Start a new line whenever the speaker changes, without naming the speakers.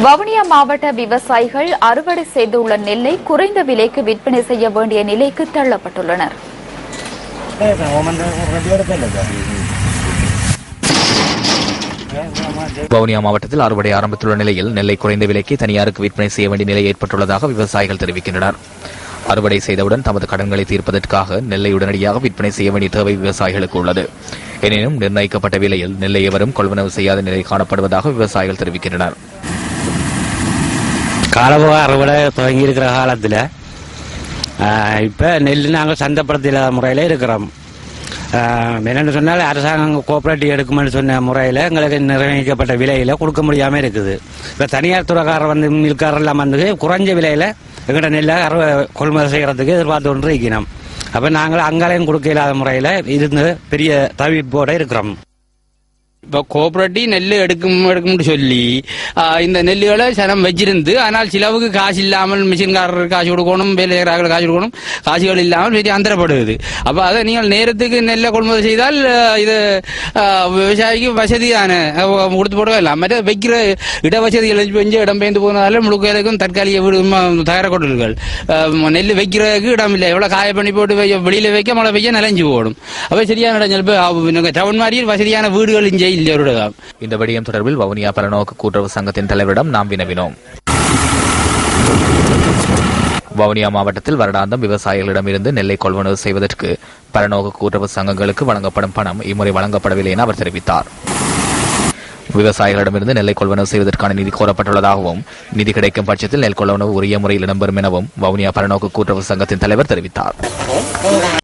வவுனியா மாவட்ட விவசாயிகள் அறுவடை செய்துள்ள நெல்லை குறைந்த விலைக்கு விற்பனை செய்ய வேண்டிய நிலைக்கு தள்ளப்பட்டுள்ளனர்.
வவுனியா மாவட்டத்தில் அறுவடை ஆரம்பித்துள்ள நிலையில் நெல்லை குறைந்த விலைக்கு தனியாருக்கு விற்பனை செய்ய வேண்டிய நிலை ஏற்பட்டுள்ளதாக விவசாயிகள் தெரிவிக்கின்றனர். அறுவடை செய்தவுடன் தமது கடன்களை தீர்ப்பதற்காக நெல்லை உடனடியாக விற்பனை செய்ய வேண்டிய தேவை விவசாயிகளுக்கு உள்ளது. எனினும் நிர்ணயிக்கப்பட்ட விலையில் நெல்லை எவரும் கொள்வனவு செய்யாத நிலை காணப்படுவதாக விவசாயிகள் தெரிவிக்கின்றனர்.
காலபோக அறுவடை தொடங்கி இருக்கிற காலத்தில் இப்போ நெல் நாங்கள் சந்தைப்படுத்த முறையில் இருக்கிறோம். என்னென்னு சொன்னால் அரசாங்கம் கோஆபரேட்டிவ் எடுக்குமென்னு சொன்ன முறையில் எங்களுக்கு நிர்ணயிக்கப்பட்ட விலையில் கொடுக்க முடியாமல் இருக்குது. இப்போ தனியார் துறைக்காரர் வந்து மில்காரெல்லாம் வந்து குறைஞ்ச விலையில் எங்கள்கிட்ட நெல்லை கொள்முதல் செய்கிறதுக்கு எதிர்பார்த்து கொண்டு இருக்கணும். அப்போ நாங்கள் அங்காலையும் கொடுக்க இல்லாத முறையில் இருந்து பெரிய தவிப்போடு இருக்கிறோம்.
இப்போ கோஆபரேட்டிவ் நெல் எடுக்கும்னு சொல்லி இந்த நெல்லுகளை சனம் வச்சிருந்து, ஆனால் சிலவுக்கு காசு இல்லாமல் மிஷின்காரர் காசு கொடுக்கணும், வேலையாளர்கள் காசு கொடுக்கணும், காசுகள் இல்லாமல் பெரிய அந்தரப்படுது. அப்போ அதை நீங்கள் நேரத்துக்கு நெல்லை கொள்முதல் செய்தால் இது விவசாயிக்கு வசதியான கொடுத்து போடவே இல்லை. மற்ற வைக்கிற இடவசதிகள் பெஞ்சு இடம்பெயர்ந்து போனதால முழுக்கைக்கும் தற்காலிக வீடு தயார கொண்டல்கள் நெல் வைக்கிறதுக்கு இடம் இல்லை. எவ்வளோ காய பண்ணி போட்டு வெளியில வைக்க மழை பெய்ய நிலைஞ்சு போடும். அப்போ சரியான இடம் டவுன் மாதிரி வசதியான வீடுகள் இங்கே.
இந்த விடயம் தொடர்பில் வவுனியா பரநோக்கு கூட்டுறவு சங்கத்தின் தலைவரிடம் நாம் வினவினோம். வவுனியா மாவட்டத்தில் வருடாந்தம் விவசாயிகளிடமிருந்து நெல்லை கொள்வனவு செய்வதற்கு பரநோக்கு கூட்டுறவு சங்கங்களுக்கு வழங்கப்படும் பணம் இம்முறை வழங்கப்படவில்லை என அவர் தெரிவித்தார். விவசாயிகளிடமிருந்து நெல்லை கொள்வனவு செய்வதற்கான நிதி கோரப்பட்டுள்ளதாகவும், நிதி கிடைக்கும் பட்சத்தில் நெல் கொள்வனவு உரிய முறையில் இடம்பெறும் எனவும் வவுனியா பரநோக்கு கூட்டுறவு சங்கத்தின் தலைவர் தெரிவித்தார்.